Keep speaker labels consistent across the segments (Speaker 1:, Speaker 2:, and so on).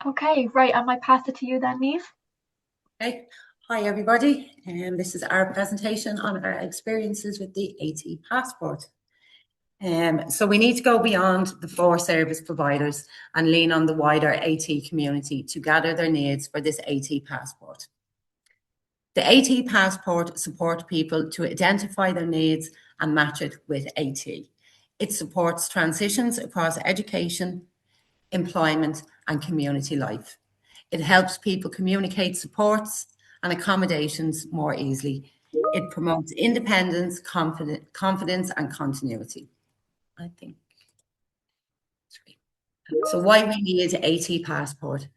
Speaker 1: Okay, right, I might pass it to you then, Niamh.
Speaker 2: Okay. Hi everybody, and this is our presentation on our experiences with the AT passport. So we need to go beyond the 4 service providers and lean on the wider AT community to gather their needs for this AT passport. The AT passport supports people to identify their needs and match it with AT. It supports transitions across education, employment and community life. It helps people communicate supports and accommodations more easily. It promotes independence, confidence and continuity. I think. So why we need AT passport?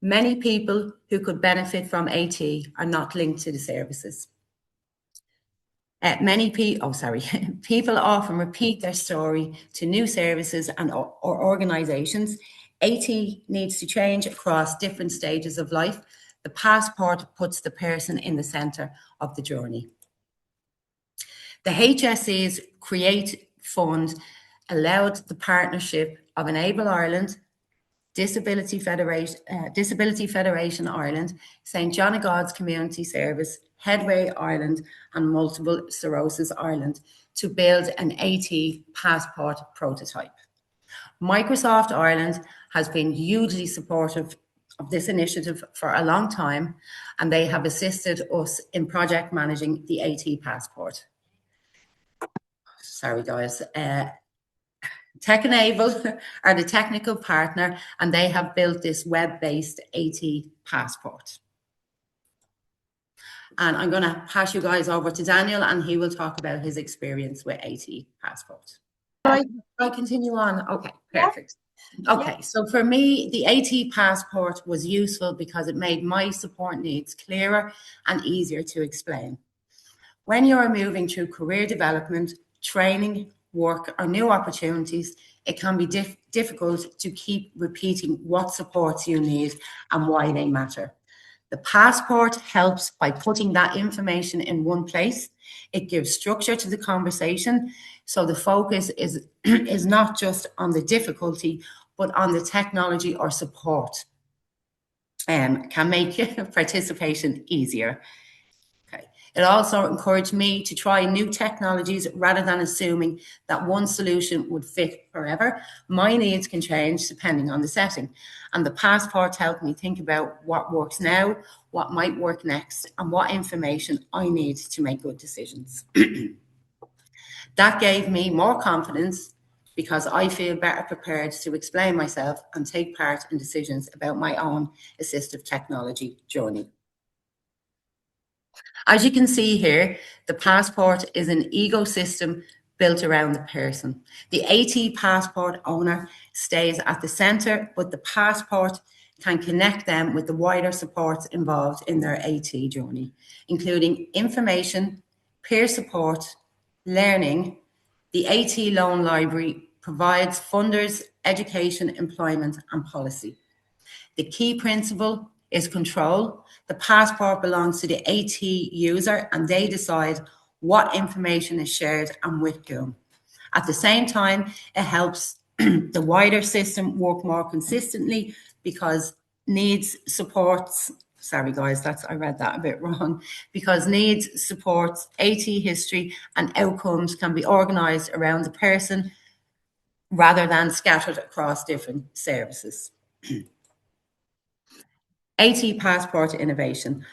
Speaker 2: Many people who could benefit from AT are not linked to the services. People often repeat their story to new services or organisations. AT needs to change across different stages of life. The passport puts the person in the centre of the journey. The HSE's Create Fund allowed the partnership of Enable Ireland, Disability Federation Ireland, St John of God's Community Service, Headway Ireland and Multiple Sclerosis Ireland to build an AT passport prototype. Microsoft Ireland has been hugely supportive of this initiative for a long time, and they have assisted us in project managing the AT passport. Sorry guys. Tech Enable are the technical partner, and they have built this web-based AT passport. And I'm going to pass you guys over to Daniel, and he will talk about his experience with AT passport. I continue on? Okay, perfect. Okay, so for me, the AT passport was useful because it made my support needs clearer and easier to explain. When you're moving through career development, training, work or new opportunities, it can be difficult to keep repeating what supports you need and why they matter. The passport helps by putting that information in one place. It gives structure to the conversation, so the focus is not just on the difficulty, but on the technology or support. Can make participation easier. It also encouraged me to try new technologies rather than assuming that one solution would fit forever. My needs can change depending on the setting. And the passport helped me think about what works now, what might work next, and what information I need to make good decisions. That gave me more confidence because I feel better prepared to explain myself and take part in decisions about my own assistive technology journey. As you can see here, the passport is an ecosystem built around the person. The AT passport owner stays at the centre, but the passport can connect them with the wider supports involved in their AT journey, including information, peer support, learning. The AT Loan Library provides funders, education, employment and policy. The key principle is control. The passport belongs to the AT user and they decide what information is shared and with whom. At the same time, it helps the wider system work more consistently because needs supports, sorry guys, I read that a bit wrong, because needs supports AT history and outcomes can be organised around the person rather than scattered across different services. AT passport innovation.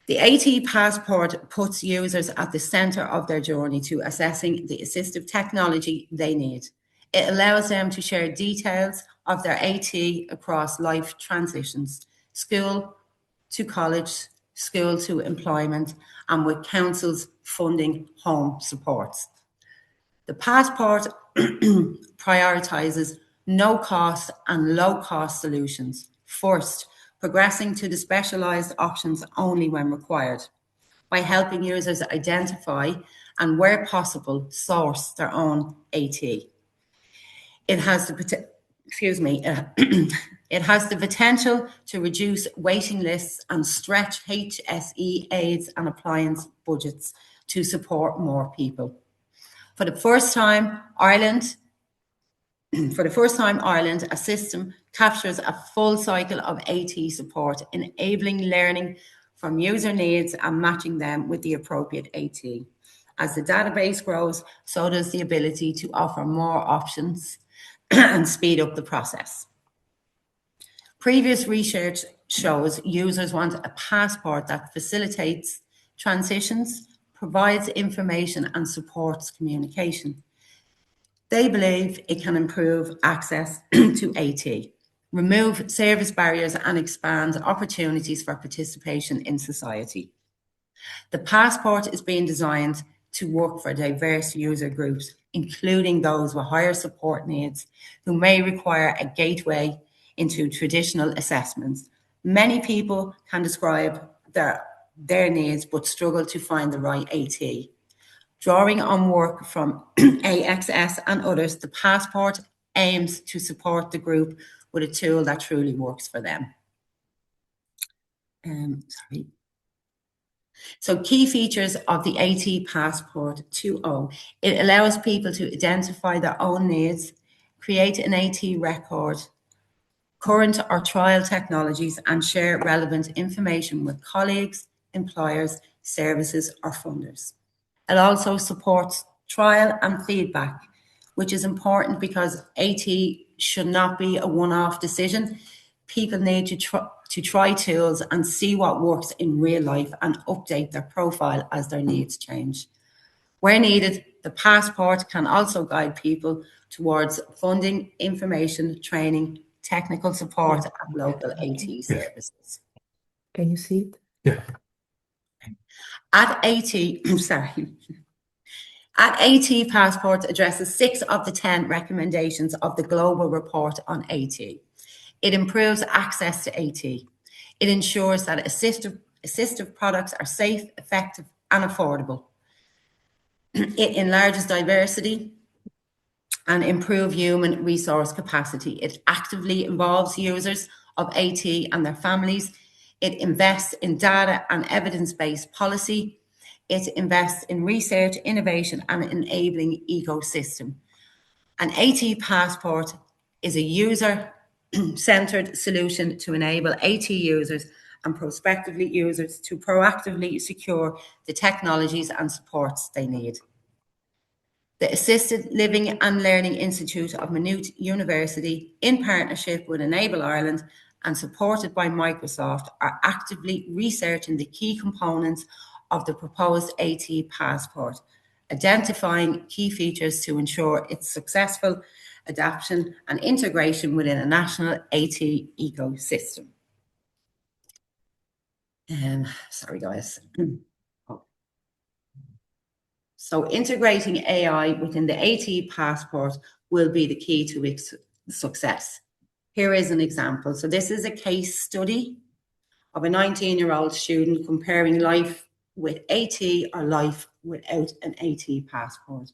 Speaker 2: The AT passport puts users at the centre of their journey to assessing the assistive technology they need. It allows them to share details of their AT across life transitions, school to college, school to employment, and with councils funding home supports. The passport prioritises no cost and low cost solutions. First, progressing to the specialised options only when required, by helping users identify and, where possible, source their own AT. It has the it has the potential to reduce waiting lists and stretch HSE aids and appliance budgets to support more people. For the first time, Ireland, a system captures a full cycle of AT support, enabling learning from user needs and matching them with the appropriate AT. As the database grows, so does the ability to offer more options and speed up the process. Previous research shows users want a passport that facilitates transitions, provides information, and supports communication. They believe it can improve access to AT, remove service barriers, and expand opportunities for participation in society. The passport is being designed to work for diverse user groups, including those with higher support needs who may require a gateway into traditional assessments. Many people can describe their needs but struggle to find the right AT. Drawing on work from AXS and others, the passport aims to support the group with a tool that truly works for them. So key features of the AT Passport 2.0, it allows people to identify their own needs, create an AT record, current or trial technologies, and share relevant information with colleagues, employers, services, or funders. It also supports trial and feedback, which is important because AT should not be a one-off decision. People need to try tools and see what works in real life and update their profile as their needs change. Where needed, the passport can also guide people towards funding, information, training, technical support, and local AT services.
Speaker 3: Can you see it?
Speaker 4: Yeah.
Speaker 2: At AT Passport addresses 6 of the 10 recommendations of the Global Report on AT. It improves access to AT. It ensures that assistive products are safe, effective, and affordable. It enlarges diversity and improves human resource capacity. It actively involves users of AT and their families. It invests in data and evidence-based policy. It invests in research, innovation, and enabling ecosystem. An AT Passport is a user-centered solution to enable AT users and prospective users to proactively secure the technologies and supports they need. The Assisted Living and Learning Institute of Maynooth University, in partnership with Enable Ireland and supported by Microsoft, are actively researching the key components of the proposed AT Passport, identifying key features to ensure its successful adoption and integration within a national AT ecosystem. Sorry, guys. So integrating AI within the AT Passport will be the key to its success. Here is an example. So this is a case study of a 19-year-old student comparing life with AT or life without an AT passport.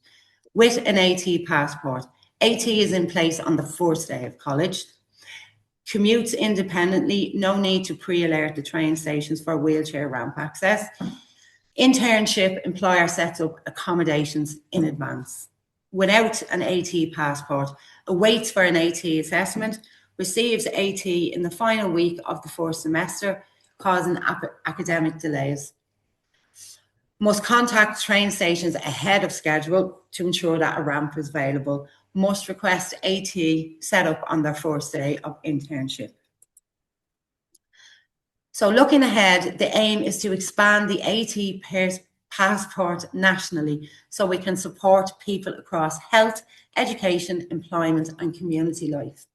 Speaker 2: With an AT passport, AT is in place on the first day of college. Commutes independently, no need to pre-alert the train stations for wheelchair ramp access. Internship, employer sets up accommodations in advance. Without an AT passport, awaits for an AT assessment, receives AT in the final week of the first semester, causing academic delays. Must contact train stations ahead of schedule to ensure that a ramp is available. Must request AT set up on their first day of internship. So looking ahead, the aim is to expand the AT passport nationally so we can support people across health, education, employment and community life.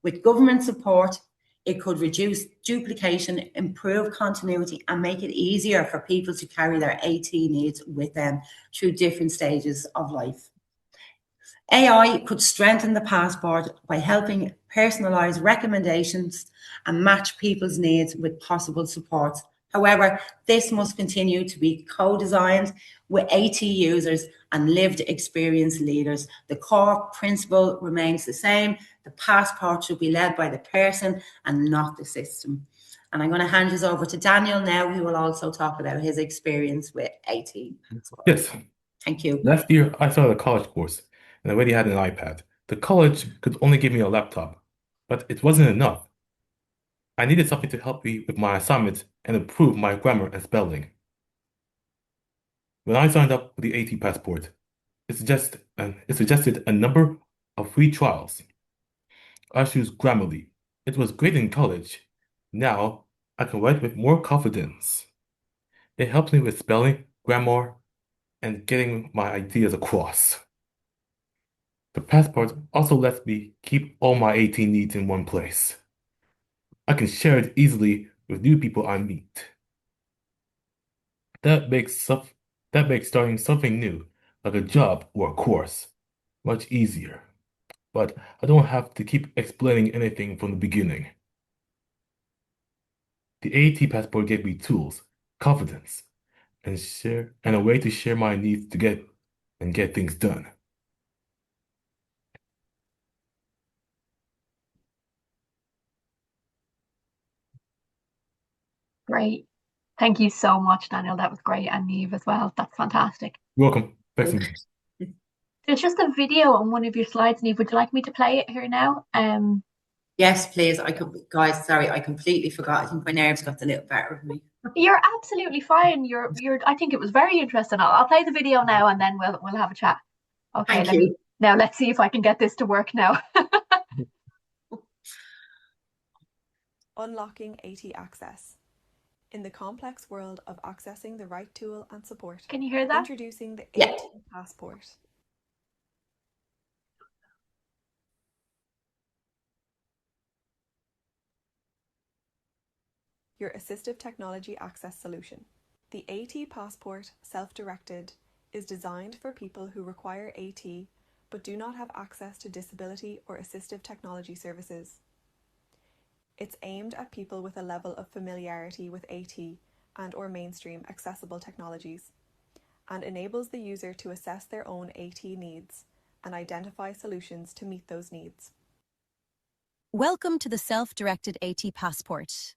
Speaker 2: With government support, it could reduce duplication, improve continuity and make it easier for people to carry their AT needs with them through different stages of life. AI could strengthen the passport by helping personalise recommendations and match people's needs with possible supports. However, this must continue to be co-designed with AT users and lived experience leaders. The core principle remains the same. The passport should be led by the person and not the system. And I'm going to hand this over to Daniel now, who will also talk about his experience with AT.
Speaker 4: Yes.
Speaker 2: Thank you.
Speaker 4: Last year, I started a college course and I already had an iPad. The college could only give me a laptop, But it wasn't enough. I needed something to help me with my assignments and improve my grammar and spelling. When I signed up for the AT Passport, it suggested a number of free trials. I chose Grammarly. It was great in college. Now I can write with more confidence. It helps me with spelling, grammar, and getting my ideas across. The passport also lets me keep all my AT needs in one place. I can share it easily with new people I meet. That makes starting something new, like a job or a course, much easier. But I don't have to keep explaining anything from the beginning. The AT passport gave me tools, confidence, and a way to share my needs to get things done.
Speaker 1: Great. Thank you so much, Daniel. That was great. And Niamh as well. That's fantastic.
Speaker 4: You're welcome. Thanks, Susan.
Speaker 1: There's just a video on one of your slides, Niamh. Would you like me to play it here now?
Speaker 2: Yes, please. Guys, sorry, I completely forgot. I think my nerves got a little better of me.
Speaker 1: You're absolutely fine. I think it was very interesting. I'll play the video now and then we'll have a chat. Okay,
Speaker 2: Thank you.
Speaker 1: now let's see if I can get this to work now.
Speaker 5: Unlocking AT access. In the complex world of accessing the right tool and support.
Speaker 1: Can you hear that?
Speaker 5: Introducing the
Speaker 2: Yeah.
Speaker 5: AT Passport. Your assistive technology access solution. The AT Passport Self-Directed is designed for people who require AT but do not have access to disability or assistive technology services. It's aimed at people with a level of familiarity with AT and/or mainstream accessible technologies, and enables the user to assess their own AT needs and identify solutions to meet those needs.
Speaker 6: Welcome to the Self-Directed AT Passport.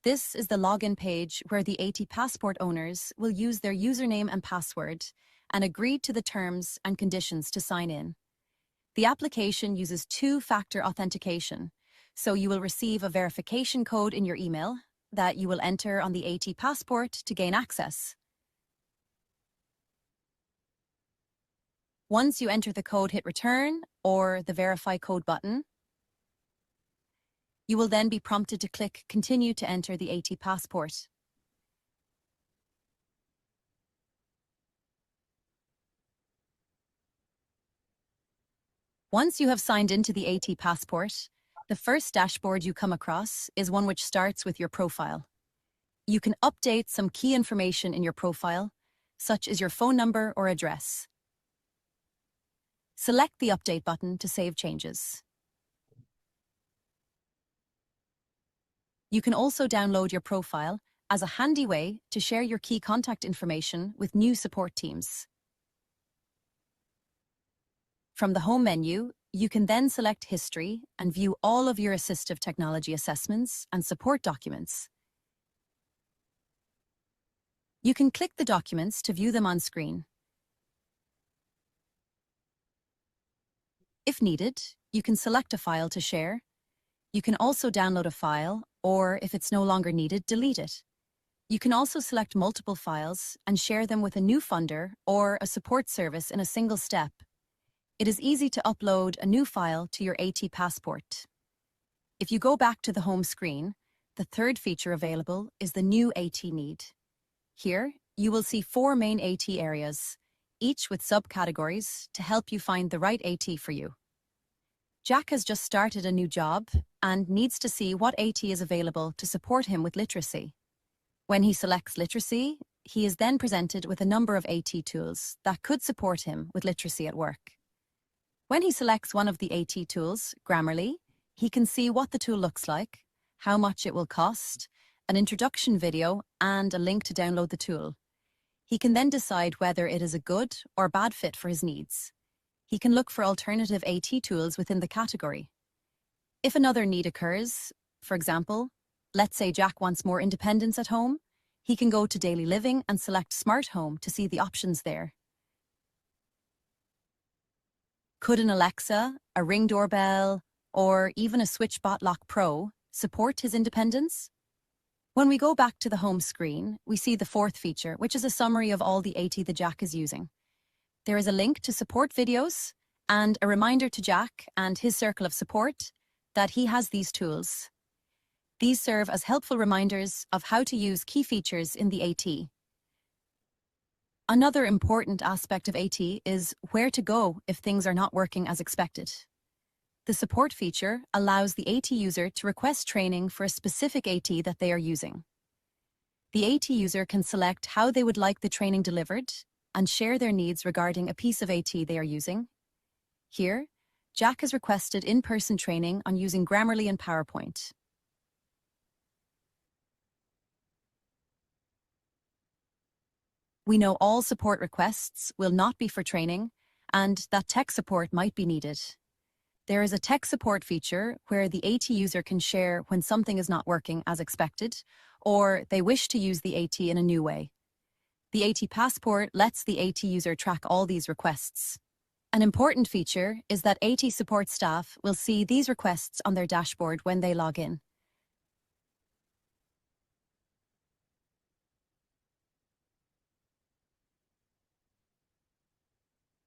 Speaker 6: This is the login page where the AT Passport owners will use their username and password and agree to the terms and conditions to sign in. The application uses two-factor authentication, so you will receive a verification code in your email that you will enter on the AT Passport to gain access. Once you enter the code, hit return or the verify code button. You will then be prompted to click continue to enter the AT Passport. Once you have signed into the AT Passport, the first dashboard you come across is one which starts with your profile. You can update some key information in your profile, such as your phone number or address. Select the Update button to save changes. You can also download your profile as a handy way to share your key contact information with new support teams. From the home menu, you can then select History and view all of your assistive technology assessments and support documents. You can click the documents to view them on screen. If needed, you can select a file to share. You can also download a file, or if it's no longer needed, delete it. You can also select multiple files and share them with a new funder or a support service in a single step. It is easy to upload a new file to your AT Passport. If you go back to the home screen, the third feature available is the new AT need. Here, you will see 4 main AT areas, each with subcategories to help you find the right AT for you. Jack has just started a new job and needs to see what AT is available to support him with literacy. When he selects literacy, he is then presented with a number of AT tools that could support him with literacy at work. When he selects one of the AT tools, Grammarly, he can see what the tool looks like, how much it will cost, an introduction video, and a link to download the tool. He can then decide whether it is a good or bad fit for his needs. He can look for alternative AT tools within the category. If another need occurs, for example, let's say Jack wants more independence at home, he can go to Daily Living and select Smart Home to see the options there. Could an Alexa, a Ring doorbell, or even a SwitchBot Lock Pro support his independence? When we go back to the home screen, we see the fourth feature, which is a summary of all the AT that Jack is using. There is a link to support videos and a reminder to Jack and his circle of support that he has these tools. These serve as helpful reminders of how to use key features in the AT. Another important aspect of AT is where to go if things are not working as expected. The support feature allows the AT user to request training for a specific AT that they are using. The AT user can select how they would like the training delivered and share their needs regarding a piece of AT they are using. Here, Jack has requested in-person training on using Grammarly and PowerPoint. We know all support requests will not be for training and that tech support might be needed. There is a tech support feature where the AT user can share when something is not working as expected or they wish to use the AT in a new way. The AT Passport lets the AT user track all these requests. An important feature is that AT support staff will see these requests on their dashboard when they log in.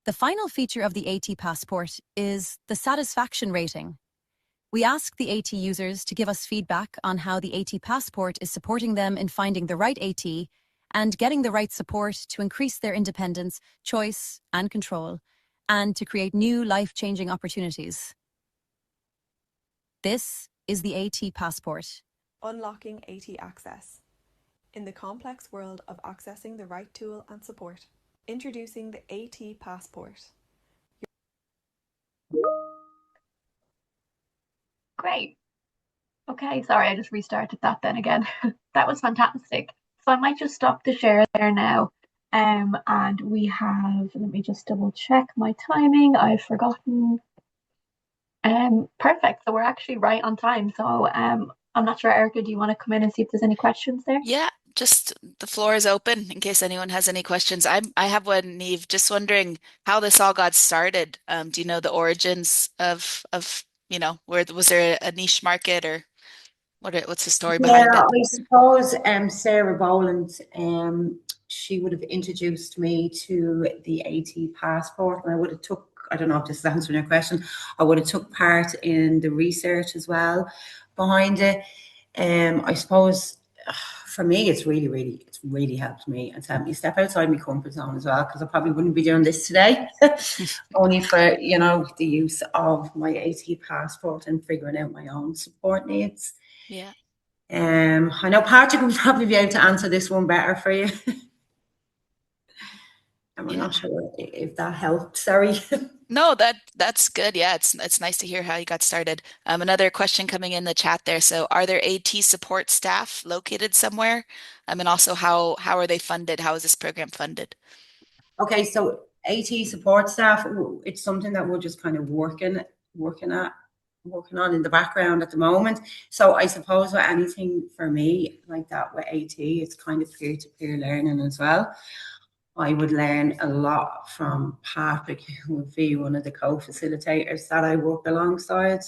Speaker 6: The final feature of the AT Passport is the satisfaction rating. We ask the AT users to give us feedback on how the AT Passport is supporting them in finding the right AT and getting the right support to increase their independence, choice, and control, and to create new life-changing opportunities. This is the AT Passport.
Speaker 5: Unlocking AT access. In the complex world of accessing the right tool and support. Introducing the AT Passport.
Speaker 1: Great. Okay, sorry, I just restarted that then again. That was fantastic. So I might just stop the share there now. And we have, let me just double check my timing. I've forgotten. Perfect. So we're actually right on time. So I'm not sure, Erica, do you want to come in and see if there's any questions there?
Speaker 7: Yeah, just the floor is open in case anyone has any questions. I have one, Niamh, just wondering how this all got started. Do you know the origins of where was there a niche market or what's the story
Speaker 2: Yeah,
Speaker 7: behind it?
Speaker 2: I suppose Sarah Boland, she would have introduced me to the AT Passport, and I would have I don't know if this is answering your question, I would have took part in the research as well behind it. I suppose for me, it's really helped me. It's helped me step outside my comfort zone as well, because I probably wouldn't be doing this today, only for, the use of my AT Passport and figuring out my own support needs.
Speaker 7: Yeah.
Speaker 2: I know Patrick will probably be able to answer this one better for you. I'm not sure if that helped. Sorry.
Speaker 7: No, that's good. Yeah, it's nice to hear how you got started. Another question coming in the chat there. So, are there AT support staff located somewhere? And also, how are they funded? How is this program funded?
Speaker 2: Okay, so AT support staff, it's something that we're just kind of working on in the background at the moment. So I suppose with anything for me like that with AT, it's kind of peer-to-peer learning as well. I would learn a lot from Patrick, who would be one of the co-facilitators that I work alongside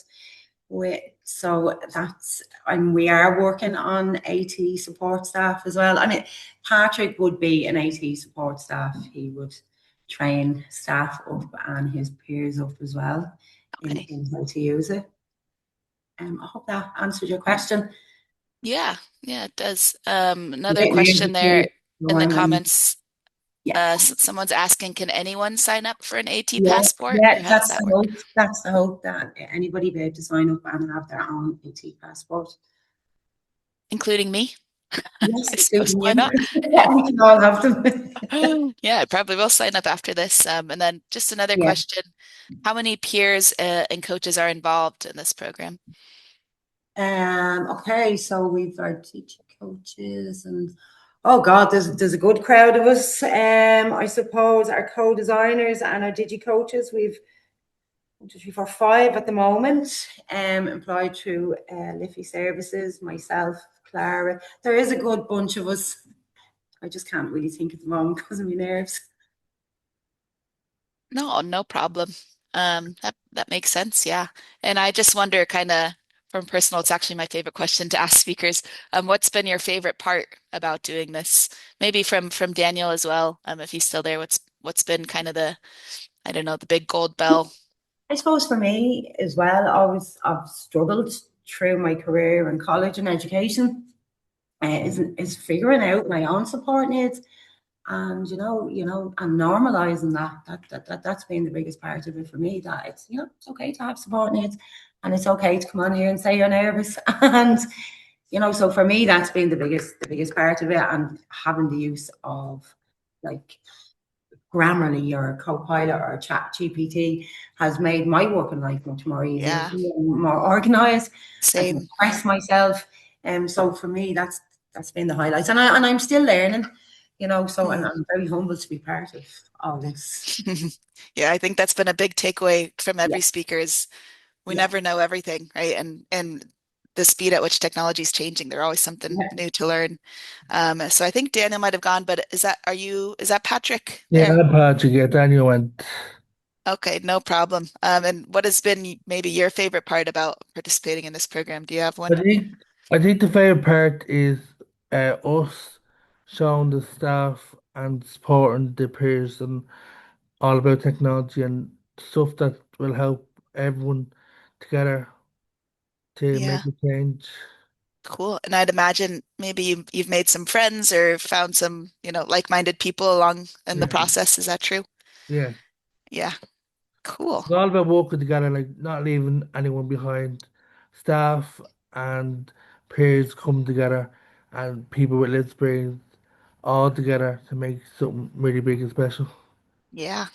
Speaker 2: with. So we are working on AT support staff as well. I mean, Patrick would be an AT support staff. He would train staff up and his peers up as well in how to use it. I hope that answered your question.
Speaker 7: Yeah, it does. Another question there in the comments. Someone's asking, can anyone sign up for an AT Passport?
Speaker 2: Yeah,
Speaker 7: How does that work?
Speaker 2: That's the hope, that anybody be able to sign up and have their own AT Passport.
Speaker 7: Including me?
Speaker 2: Yes,
Speaker 7: I suppose, why not?
Speaker 2: We can all have them.
Speaker 7: Yeah, I probably will sign up after this. And then just another question. How many peers and coaches are involved in this program?
Speaker 2: Okay, so we've our teacher coaches and oh God, there's a good crowd of us. I suppose our co-designers and our digi coaches, we've 1, 2, 3, 4, 5 at the moment, employed through Liffey Services, myself, Clara. There is a good bunch of us. I just can't really think at the moment because of my nerves.
Speaker 7: No problem. That makes sense. Yeah. And I just wonder kind of from personal, it's actually my favorite question to ask speakers. What's been your favorite part about doing this? Maybe from Daniel as well. If he's still there, what's been kind of the, I don't know, the big gold bell?
Speaker 2: I suppose for me as well, I've struggled through my career in college and education, is figuring out my own support needs, and and normalizing that's been the biggest part of it for me. That it's okay to have support needs, and it's okay to come on here and say you're nervous, and so for me that's been the biggest part of it, and having the use of like Grammarly or Copilot or Chat GPT has made my working life much more easier,
Speaker 7: Yeah,
Speaker 2: more organized. I can
Speaker 7: same.
Speaker 2: express myself, and so for me, that's been the highlights, and I'm still learning, So and
Speaker 7: Mm.
Speaker 2: I'm very humbled to be part of all this.
Speaker 7: Yeah, I think that's been a big takeaway from
Speaker 2: Yeah,
Speaker 7: every speaker is we
Speaker 2: yeah,
Speaker 7: never know everything, right? And the speed at which technology is changing, there's always something
Speaker 2: yeah.
Speaker 7: new to learn. So I think Daniel might have gone, but is that Patrick
Speaker 3: Yeah,
Speaker 7: there?
Speaker 3: Patrick, yeah, Daniel went.
Speaker 7: Okay, no problem. And what has been maybe your favorite part about participating in this program? Do you have
Speaker 3: I
Speaker 7: one?
Speaker 3: think I think the favorite part is us showing the staff and supporting the peers and all about technology and stuff that will help everyone together to make
Speaker 7: Yeah,
Speaker 3: a change.
Speaker 7: cool. And I'd imagine maybe you've made some friends or found some, like-minded people along in the
Speaker 3: Yeah,
Speaker 7: process. Is that true?
Speaker 3: yeah.
Speaker 7: Yeah, cool.
Speaker 3: It's all about working together, like not leaving anyone behind. Staff and peers come together and people with experience all together to make something really big and special.
Speaker 7: Yeah.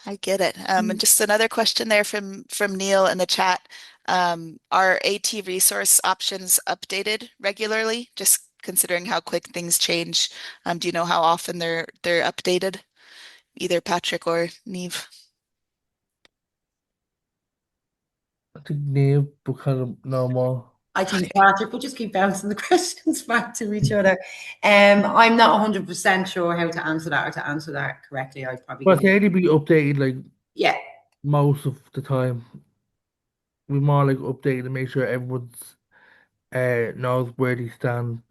Speaker 7: I get it. And just another question there from Neil in the chat. Are AT resource options updated regularly? Just considering how quick things change. Do you know how often they're updated? Either Patrick or Niamh.
Speaker 3: I think Niamh because of normal.
Speaker 2: I think
Speaker 7: Okay.
Speaker 2: Patrick will just keep bouncing the questions back to each other. I'm not 100% sure how to answer that or to answer that correctly. I'd probably
Speaker 3: But
Speaker 2: give you,
Speaker 3: they need to be updated like
Speaker 2: yeah.
Speaker 3: most of the time. We more like update to make sure everyone's knows where they stand.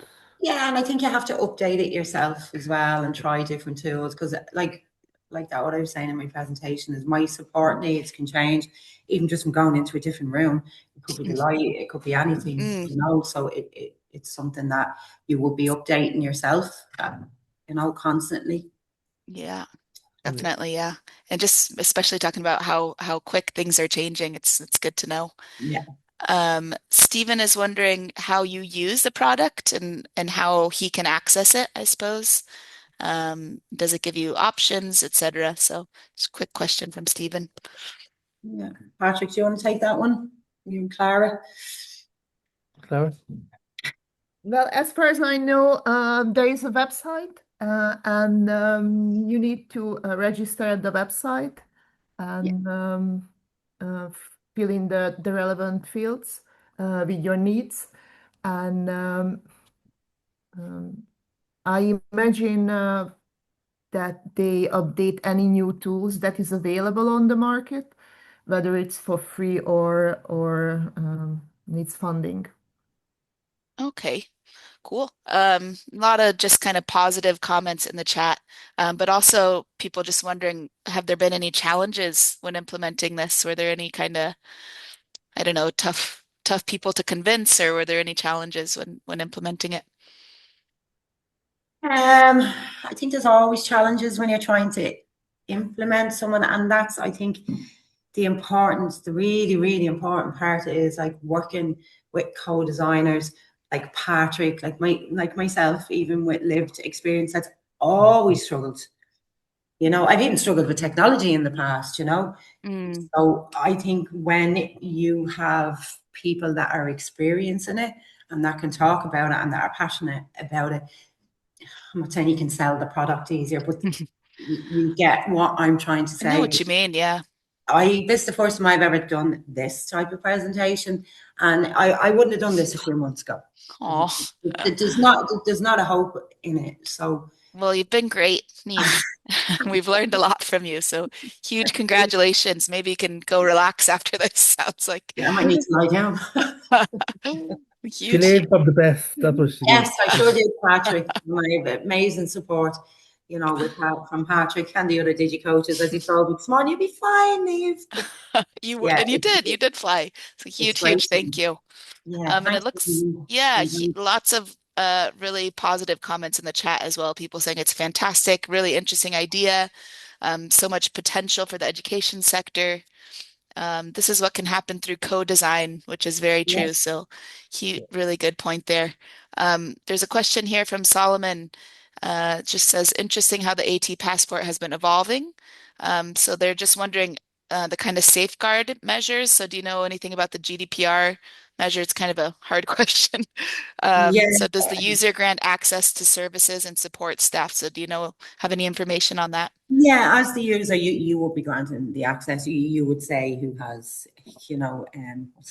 Speaker 2: Yeah, and I think you have to update it yourself as well and try different tools because like that what I was saying in my presentation is my support needs can change even just from going into a different room. It could be the light, it could be anything,
Speaker 7: Mm,
Speaker 2: so it's something that you will be updating yourself constantly.
Speaker 7: yeah,
Speaker 3: Yeah.
Speaker 7: definitely. Yeah. And just especially talking about how quick things are changing, it's good to know.
Speaker 2: Yeah.
Speaker 7: Stephen is wondering how you use the product and how he can access it, I suppose. Does it give you options, etc.? So just a quick question from Stephen.
Speaker 2: Yeah. Patrick, do you want to take that one? You and Clara?
Speaker 3: Clara?
Speaker 8: Well, as far as I know, there is a website, and you need to register at the website
Speaker 2: Yeah.
Speaker 8: and uh, fill in the relevant fields with your needs. And um, I imagine that they update any new tools that is available on the market, whether it's for free or needs funding.
Speaker 7: Okay, cool. A lot of just kind of positive comments in the chat, but also people just wondering, have there been any challenges when implementing this? Were there any kind of, I don't know, tough people to convince, or were there any challenges when implementing it?
Speaker 2: I think there's always challenges when you're trying to implement someone, and that's I think the really, really important part is like working with co-designers like Patrick, like myself, even with lived experience that's always struggled. I've even struggled with technology in the past,
Speaker 7: Mm,
Speaker 2: So I think when you have people that are experiencing it and that can talk about it and that are passionate about it, I'm not saying you can sell the product easier, but you get what I'm trying to
Speaker 7: I know
Speaker 2: say.
Speaker 7: what you mean. Yeah.
Speaker 2: This is the first time I've ever done this type of presentation, and I wouldn't have done this a few months ago.
Speaker 7: Oh,
Speaker 2: There's not a hope in it. So
Speaker 7: well, you've been great, Niamh. We've learned a lot from you, so huge congratulations. Maybe you can go relax after this. Sounds like
Speaker 2: Yeah, I might need to lie down.
Speaker 3: She
Speaker 7: huge.
Speaker 3: learned from the best. That's what she did.
Speaker 2: Yes, I sure did, Patrick. My amazing support, from Patrick and the other digi coaches as he told me this morning, you'll be fine, Niamh. Yeah,
Speaker 7: You did fly. So
Speaker 2: it's great.
Speaker 7: huge thank you.
Speaker 2: Yeah,
Speaker 7: And it
Speaker 2: thanks for
Speaker 7: looks, yeah, lots of really positive comments in the chat as well. People saying it's fantastic, really interesting idea, so much potential for the education sector. This is what can happen through co-design, which is very
Speaker 2: Yeah.
Speaker 7: true. So, really good point there. There's a question here from Solomon. Just says, interesting how the AT passport has been evolving. So they're just wondering the kind of safeguard measures. So do you know anything about the GDPR measure? It's kind of a hard question.
Speaker 2: Yeah.
Speaker 7: So does the user grant access to services and support staff? So do you have any information on that?
Speaker 2: Yeah, as the user, you would be granted the access. You would say who has, what's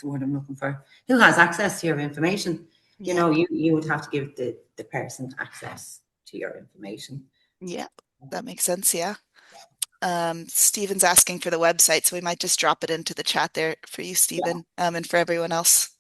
Speaker 2: the word I'm looking for? Who has access to your information?
Speaker 7: Yeah.
Speaker 2: You would have to give the person access to your information.
Speaker 7: Yeah, that makes sense. Yeah. Stephen's asking for the website, so we might just drop it into the chat there for you, Stephen, and for everyone else.